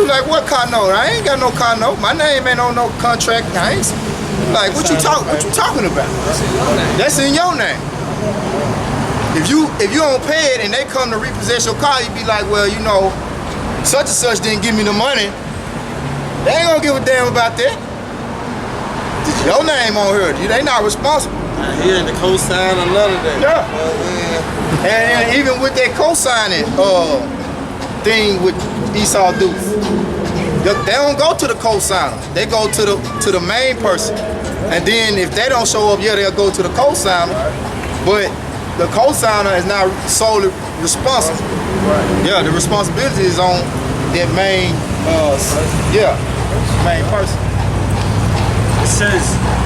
was like, what car note? I ain't got no car note. My name ain't on no contract. I ain't. Like, what you talking about? That's in your name. If you don't pay it and they come to repossess your car, you be like, well, you know, such and such didn't give me the money. They ain't gonna give a damn about that. Your name on here. They not responsible. He had to co-sign another day. Yeah. And even with that co-signing thing with Esau do, they don't go to the co-signer. They go to the main person. And then if they don't show up, yeah, they'll go to the co-signer. But the co-signer is not solely responsible. Yeah, the responsibility is on that main, main person. It says,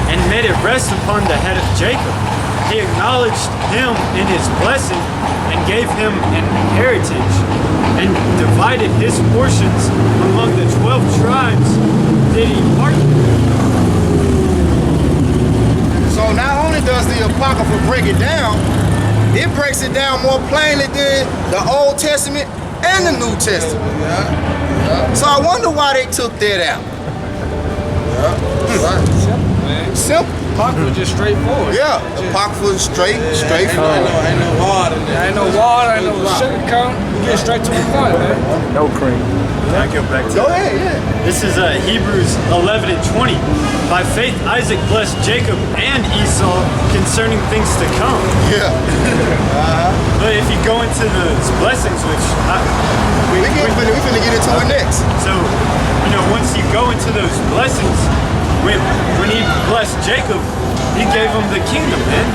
and made it rest upon the head of Jacob. He acknowledged him in his blessing and gave him an heritage and divided his portions among the 12 tribes did he part. So not only does the Apocrypha break it down, it breaks it down more plainly than the Old Testament and the New Testament. So I wonder why they took that out. Simple. Apocrypha just straightforward. Yeah, Apocrypha is straightforward. Ain't no water in there. Ain't no water, ain't no sugar cane. Get straight to the point, man. No cream. I go back to Go ahead, yeah. This is Hebrews 11 and 20. By faith, Isaac blessed Jacob and Esau concerning things to come. Yeah. But if you go into the blessings, which We finna get into it next. so, you know, once you go into those blessings, when he blessed Jacob, he gave him the kingdom, man.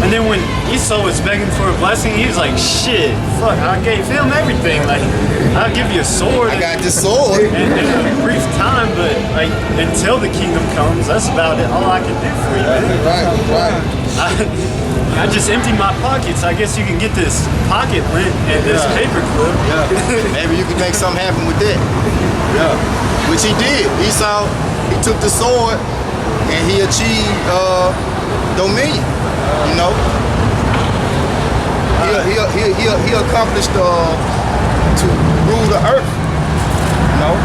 And then when Esau was begging for a blessing, he was like, shit, fuck, I gave him everything. Like, I'll give you a sword. I got this sword. in a brief time, but like until the kingdom comes, that's about it. All I can do for you, man. Right. I just emptied my pockets. I guess you can get this pocket lint and this paper clip. Yeah. Maybe you can make something happen with that. Yeah. Which he did. Esau, he took the sword and he achieved dominion. You know? He accomplished to rule the earth. You know?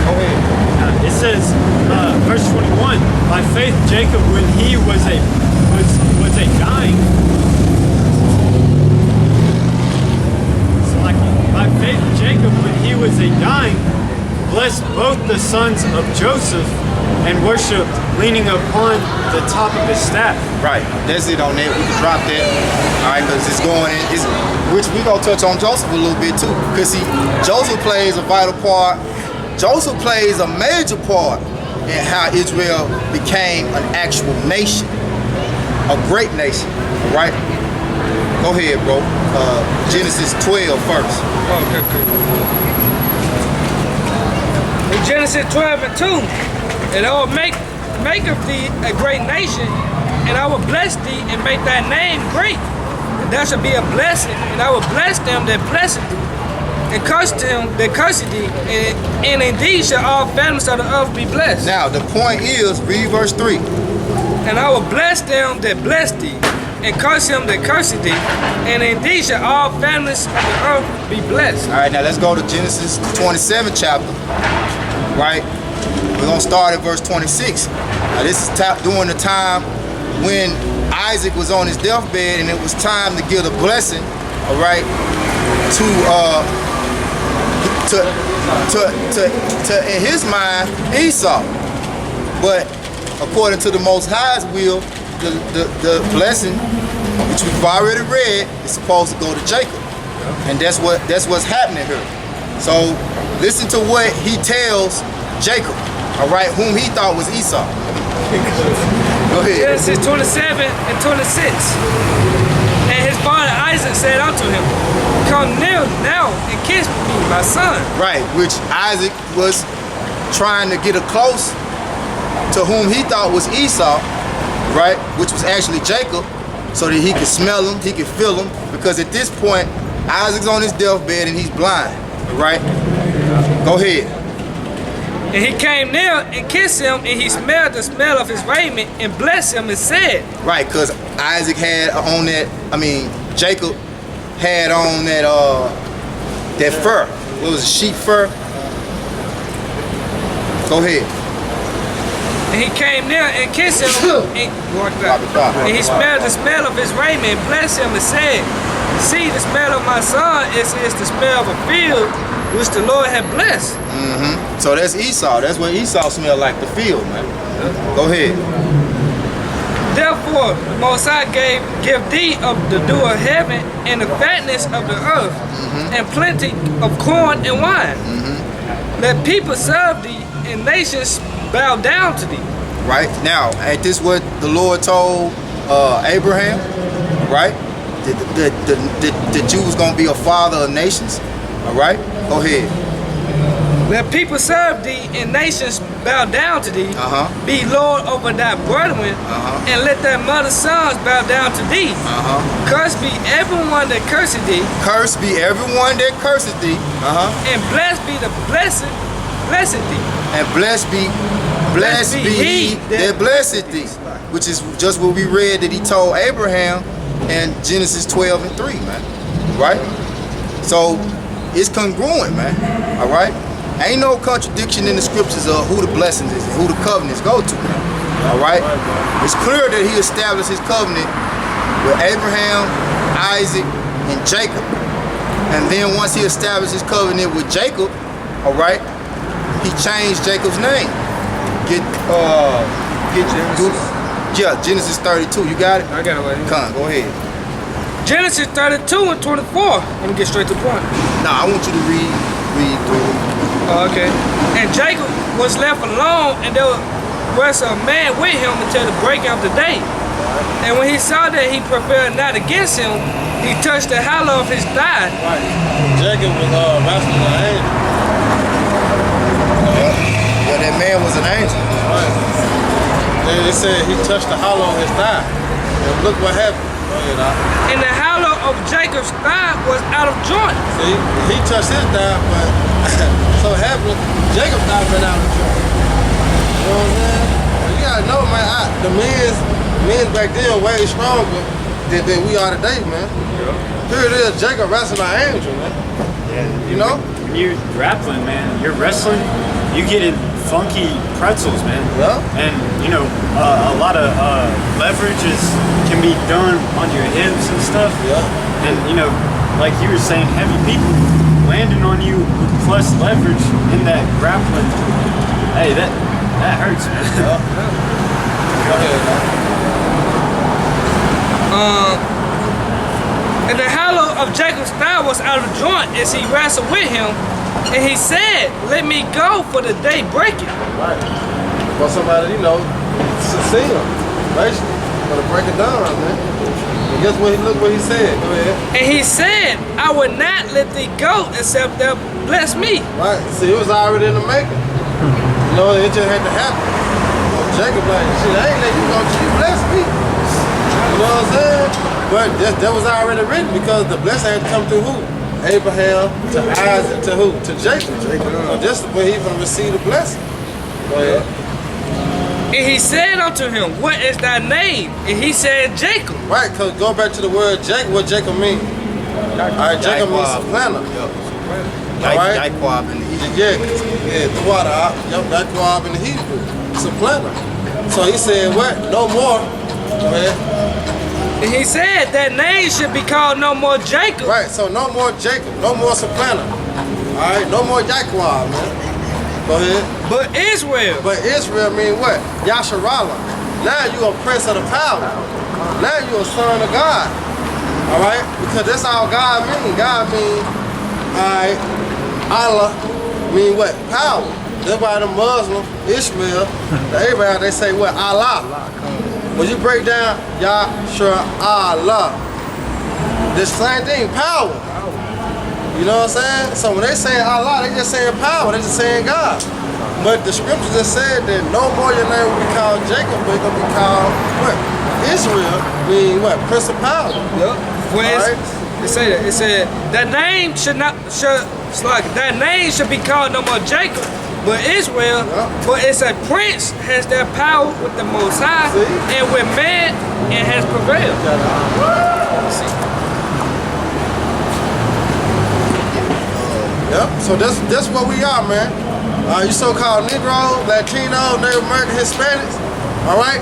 Go ahead. It says, verse 21, by faith Jacob, when he was a dying. So like, by faith Jacob, when he was a dying, blessed both the sons of Joseph and worshipped leaning upon the top of his staff. Right. That's it on that. We can drop that. All right, because it's going in. Which we gonna touch on Joseph a little bit too. Because see, Joseph plays a vital part. Joseph plays a major part in how Israel became an actual nation. A great nation. All right? Go ahead, bro. Genesis 12 first. Okay, cool. In Genesis 12 and 2, and I will make of thee a great nation, and I will bless thee and make thy name great. And thou shalt be a blessing, and I will bless them that bless thee, and curse them that curse thee, and indeed shall all families of the earth be blessed. Now, the point is, read verse 3. And I will bless them that bless thee, and curse him that curse thee, and indeed shall all families of the earth be blessed. All right, now let's go to Genesis 27 chapter. Right? We're going to start at verse 26. Now, this is during the time when Isaac was on his deathbed and it was time to give a blessing, all right, to in his mind, Esau. But according to the Most High's will, the blessing, which we've already read, is supposed to go to Jacob. And that's what's happening here. So listen to what he tells Jacob, all right, whom he thought was Esau. Go ahead. Genesis 27 and 26. And his father Isaac said unto him, come near now and kiss me, my son. Right, which Isaac was trying to get close to whom he thought was Esau, right, which was actually Jacob, so that he could smell him, he could feel him, because at this point, Isaac's on his deathbed and he's blind, right? Go ahead. And he came near and kissed him, and he smelled the smell of his raiment and blessed him and said. Right, because Isaac had on that, Jacob had on that fur. What was it, sheep fur? Go ahead. And he came near and kissed him and walked out. And he smelled the smell of his raiment, blessed him and said, see, the smell of my son is the smell of a field which the Lord had blessed. So that's Esau. That's what Esau smelled like, the field, man. Go ahead. Therefore, the Most High give thee of the dew of heaven and the fatness of the earth and plenty of corn and wine. Let people serve thee and nations bow down to thee. Right now, ain't this what the Lord told Abraham? Right? That you was gonna be a father of nations. All right, go ahead. Let people serve thee and nations bow down to thee. Be Lord over thy brethren, and let thy mother's sons bow down to thee. Cursed be everyone that curseth thee. Cursed be everyone that curseth thee. And blessed be the blessed thee. And blessed be he that blesseth thee. Which is just what we read that he told Abraham in Genesis 12:3, man. Right? So it's congruent, man. All right? Ain't no contradiction in the scriptures of who the blessings is and who the covenants go to, man. All right? It's clear that he established his covenant with Abraham, Isaac, and Jacob. And then once he established his covenant with Jacob, all right, he changed Jacob's name. Genesis 32. You got it? I got it right here. Come on, go ahead. Genesis 32 and 24. Let me get straight to the point. Nah, I want you to read through. Okay. And Jacob was left alone, and there was a man with him until the break of the day. And when he saw that he prevailed not against him, he touched the hollow of his thigh. Right. Jacob was wrestling an angel. Yeah, that man was an angel. Right. They said he touched the hollow of his thigh. And look what happened. Go ahead, Doc. And the hollow of Jacob's thigh was out of joint. See, he touched his thigh, but so happened, Jacob's thigh been out of joint. You know what I'm saying? You gotta know, man, the men's back then were way stronger than we are today, man. Here it is, Jacob wrestling an angel, man. Yeah. You know? When you're grappling, man, you're wrestling, you get in funky pretzels, man. Yeah. And, you know, a lot of leverage can be done on your hips and stuff. Yeah. And, you know, like you were saying, heavy people landing on you plus leverage in that grappling, hey, that hurts, man. Yeah. Go ahead, man. And the hollow of Jacob's thigh was out of joint as he wrestled with him. And he said, let me go for the day breaking. Right. For somebody, you know, to see him, basically. For to break it down, man. And guess what? Look what he said. Go ahead. And he said, I will not let thee go except thou bless me. Right. See, it was already in the making. You know, it just had to happen. Jacob like, shit, I ain't let you go till you bless me. You know what I'm saying? But that was already written because the blessing had to come through who? Abraham to Isaac to who? To Jacob. So this is where he gonna receive the blessing. Go ahead. And he said unto him, what is thy name? And he said, Jacob. Right, because go back to the word Jacob, what Jacob means. Alright, Jacob means supplanter. Alright? Jacob in the Hebrew. Yeah, Jacob in the Hebrew. Supplanter. So he said, what? No more. Go ahead. And he said that name should be called no more Jacob. Right, so no more Jacob, no more supplanter. Alright, no more Jacob, man. Go ahead. But Israel. But Israel mean what? Yasharallah. Now you a prince of the power. Now you a son of God. Alright? Because that's all God mean. God mean, alright, Allah mean what? Power. That's why the Muslim, Ishmael, the Abraham, they say what? Allah. When you break down Yasharallah, the same thing, power. You know what I'm saying? So when they say Allah, they just saying power, they just saying God. But the scripture just said that no more your name will be called Jacob, but it's gonna be called what? Israel, mean what? Prince of power. Yep. It say that. It said that name should be called no more Jacob, but Israel, for it's a prince has their power with the Most High, and with man and has prevailed. Yep. So that's what we are, man. You so-called Negroes, Latinos, Native American, Hispanics, all right,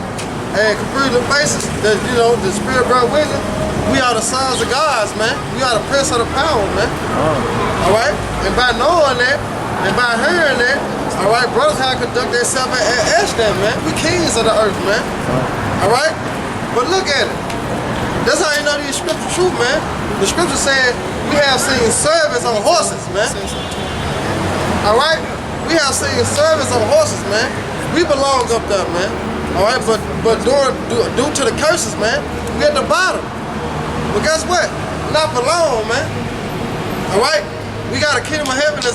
and Cabrillo faces, that the spirit brought with it. We are the sons of God, man. We are the prince of the power, man. All right, and by knowing that, and by hearing that, all right, brothers have to conduct themselves as that, man. We kings of the earth, man. All right, but look at it. That's how you know these scriptures true, man. The scripture said we have seen servants on horses, man. All right, we have seen servants on horses, man. We belong up there, man. All right, but due to the curses, man, we at the bottom. But guess what? Not for long, man. All right, we got a kingdom of heaven that's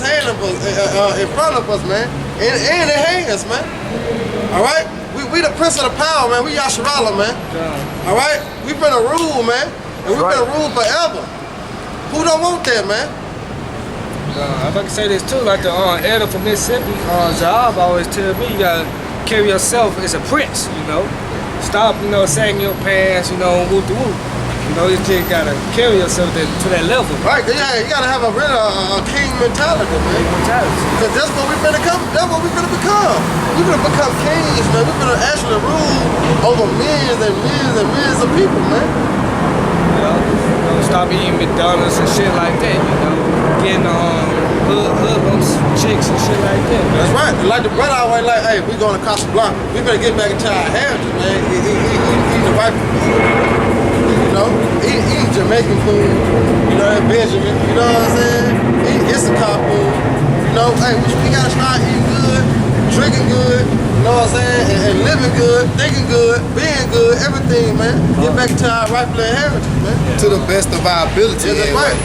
in front of us, man, and in hands, man. All right. We the prince of the power, man. We Yasharala, man. All right? We finna rule, man. And we finna rule forever. Who don't want that, man? If I can say this too, like the elder from Mississippi, Zahab always tell me, you gotta carry yourself as a prince, Stop, sagging your pants, whoop the whoop. You just gotta carry yourself to that level. Right, yeah, you gotta have a king mentality, man. Because that's what we finna become. That's what we finna become. We finna become kings, man. We finna actually rule over millions and millions and millions of people, man. Stop eating McDonald's and shit like that, Getting hoodlums, chicks and shit like that. That's right. Like the brother always like, hey, we going to Casablanca. We better get back into our heritage, man. Eat the right food. Eat Jamaican food, and Benjamin, you know what I'm saying? Eat Issachar food, hey, we gotta try eating good, drinking good, you know what I'm saying? And living good, thinking good, being good, everything, man. Get back to our rightful inheritance, man. To the best of our ability. Yeah, that's right.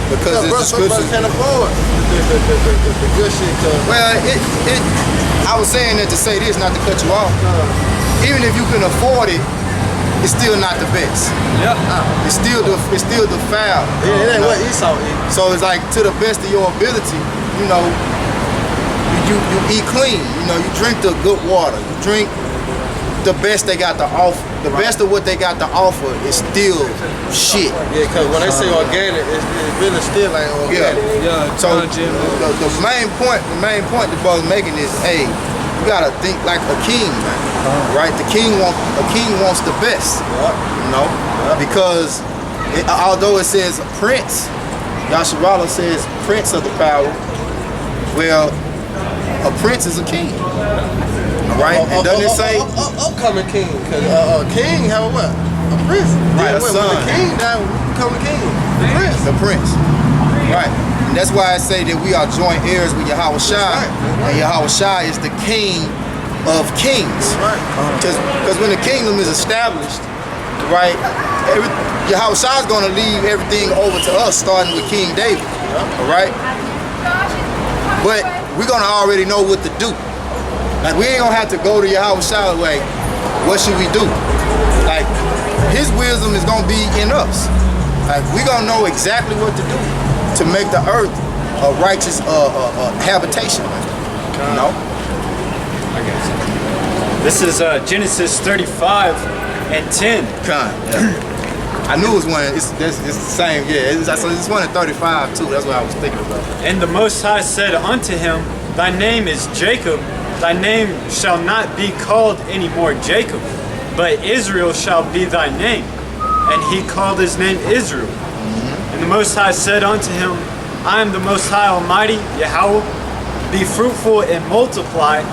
Because it's the scriptures. Can't afford the good shit. Well, I was saying that to say this, not to cut you off. Even if you can afford it, it's still not the best. Yeah. It's still the foul. It ain't what Esau eat. So it's like to the best of your ability, you eat clean. You drink the good water. You drink the best they got to offer. The best of what they got to offer is still shit. Yeah, because when they say organic, it really still ain't organic. Yeah. So the main point the brother's making is, hey, you gotta think like a king, man. Right? A king wants the best. Because although it says prince, Yasharala says prince of the power. Well, a prince is a king. Right? And doesn't it say upcoming king? Because a king have a what? A prince. Right, a when son. the king died, we become the king. The prince. the prince. Right. And that's why I say that we are joint heirs with Yahweh Shai. That's right. And Yahweh Shai is the king of kings. Right. Because when the kingdom is established, right, Yahweh Shai is going to leave everything over to us, starting with King David. All right? But we're going to already know what to do. Like, we ain't going to have to go to Yahweh Shai like, what should we do? Like, his wisdom is going to be in us. Like, we're going to know exactly what to do to make the earth a righteous habitation. You know? This is Genesis 35 and 10. I knew it was one. It's the same. Yeah, it's one at 35 too. That's what I was thinking about. And the Most High said unto him, Thy name is Jacob. Thy name shall not be called any more Jacob, but Israel shall be thy name. And he called his name Israel. And the Most High said unto him, I am the Most High Almighty, Yahweh. Be fruitful and multiply,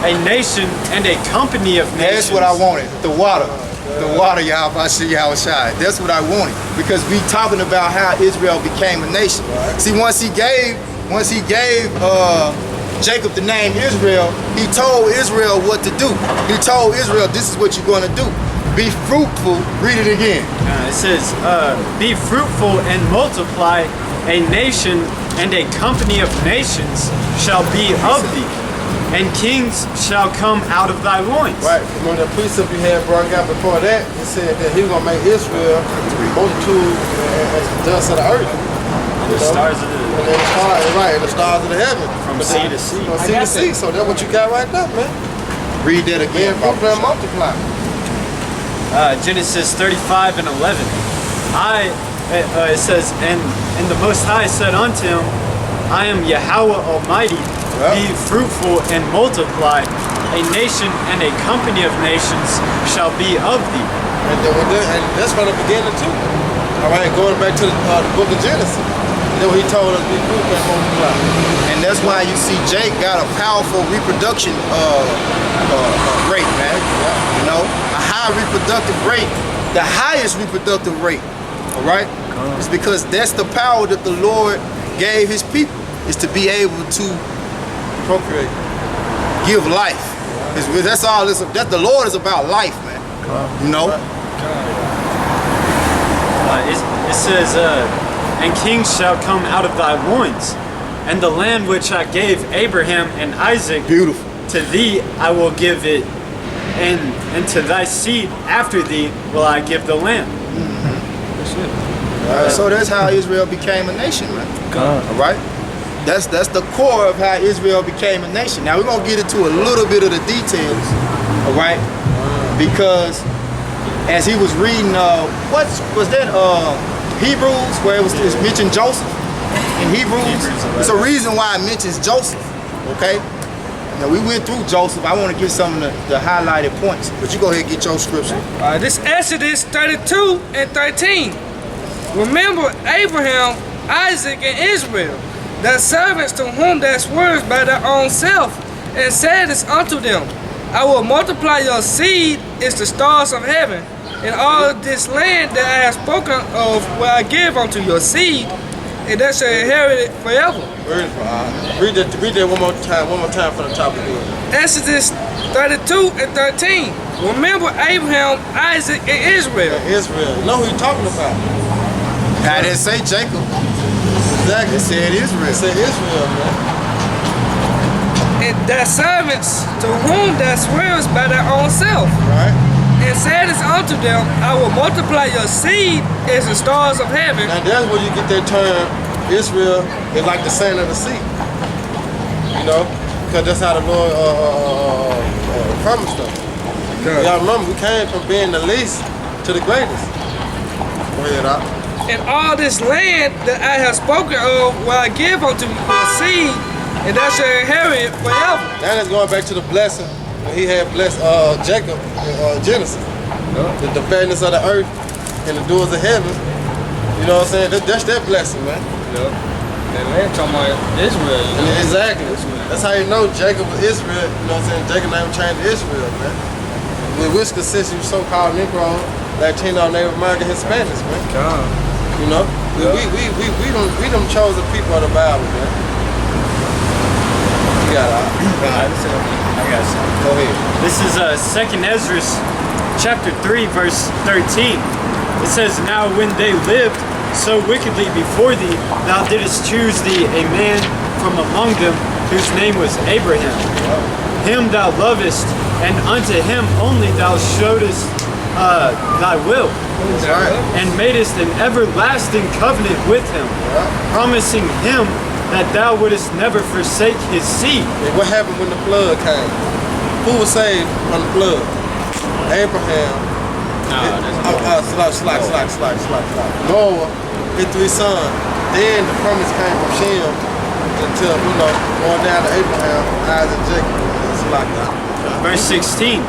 a nation and a company of nations. That's what I wanted. The water, Yahweh Shai. That's what I wanted, because we talking about how Israel became a nation. Right. See, once he gave Jacob the name Israel, he told Israel what to do. He told Israel, this is what you're going to do. Be fruitful. Read it again. It says, be fruitful and multiply, a nation and a company of nations shall be of thee, and kings shall come out of thy loins. Right. When the precept you had brought out before that, it said that he was going to make Israel multitude as the dust of the earth. The stars of the and the stars of the heaven. From sea to sea. From sea to sea. So that's what you got right there, man. Read that again. Being fruitful and multiply. Genesis 35 and 11. It says, and the Most High said unto him, I am Yahweh Almighty, Yep. be fruitful and multiply. A nation and a company of nations shall be of thee. And that's from the beginning too. All right, going back to the book of Genesis. You know, he told us be fruitful and multiply. And that's why you see Jake got a powerful reproduction rate, man. You know, a high reproductive rate, the highest reproductive rate. All right, it's because that's the power that the Lord gave His people, is to be able to Procreate. give life. That's all. That the Lord is about life, man. You know. It says, and kings shall come out of thy loins, and the land which I gave Abraham and Isaac Beautiful. to thee I will give it, and to thy seed after thee will I give the land. So that's how Israel became a nation, man. All right. That's the core of how Israel became a nation. Now we're gonna get into a little bit of the details, all right? Because as he was reading, what was that? Hebrews, where it was mentioned Joseph in Hebrews. There's a reason why it mentions Joseph. Okay. Now we went through Joseph. I want to get some of the highlighted points, but you go ahead and get your scripture. This Exodus 32 and 13. Remember Abraham, Isaac, and Israel, the servants to whom thou swerest by thy own self, and saidest unto them, I will multiply your seed as the stars of heaven, and all of this land that I have spoken of will I give unto your seed, and they shall inherit it forever. Read that one more time from the top again. Exodus 32 and 13. Remember Abraham, Isaac, and Israel. Israel. You know who he's talking about. I didn't say Jacob. Exactly. It said Israel. It said Israel, man. And thy servants to whom thou swearest by thy own self. Right? And saidest unto them, I will multiply your seed as the stars of heaven. Now that's where you get that term, Israel is like the sand of the sea. You know? Because that's how the Lord promised us. Y'all remember, we came from being the least to the greatest. Go ahead, Doc. And all this land that I have spoken of will I give unto your seed, and thou shalt inherit it forever. Now that's going back to the blessing when he had blessed Jacob in Genesis. The fatness of the earth and the doors of heaven. You know what I'm saying? That's that blessing, man. That land talking about Israel. Exactly. That's how you know Jacob was Israel. You know what I'm saying? Jacob name changed to Israel, man. Which consists of so-called Negro, Latino, Native American, Hispanics, man. You know? We them chosen people of the Bible, man. You got it. I got some. Go ahead. This is 2nd Ezra chapter 3 verse 13. It says, now when they lived so wickedly before thee, thou didst choose thee a man from among them whose name was Abraham. Him thou lovest, and unto him only thou showedest thy will, and madest an everlasting covenant with him, promising him that thou wouldest never forsake his seed. And what happened when the flood came? Who was saved from the flood? Abraham. Noah, his 3 sons. Then the promise came from Shem until, you know, going down to Abraham, Isaac, and Jacob. Verse 16,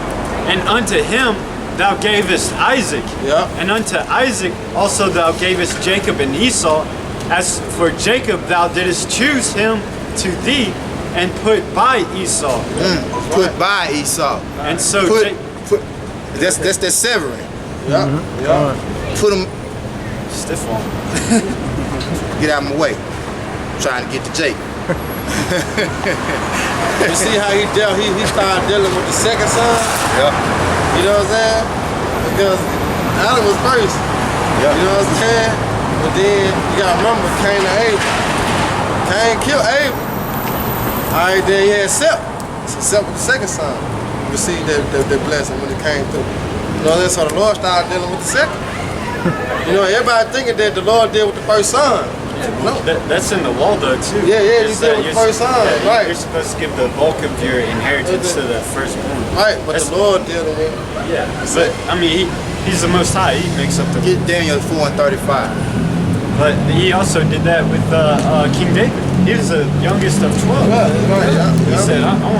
and unto him thou gavest Isaac, and unto Isaac also thou gavest Jacob and Esau. As for Jacob, thou didst choose him to thee, and put by Esau. Put by Esau. And so put that's the severing. Put him stiff on. Get out of my way. I'm trying to get to Jake. You see how he started dealing with the second son? Yeah. You know what I'm saying? Because Adam was first. Yeah. You know what I'm saying? But then you gotta remember Cain and Abel. Cain killed Abel. Alright, then he had Seth. So Seth was the second son. You see that blessing when it came through. You know, that's how the Lord started dealing with the second. You know, everybody thinking that the Lord did with the first son. No. That's in the law though too. Yeah, he did with the first son, right. You're supposed to give the bulk of your inheritance to the firstborn. Right, but the Lord did with it. Yeah, but I mean, he's the Most High. He makes up the. Get Daniel 4:35. But he also did that with King David. He was the youngest of 12. Right, He said, I want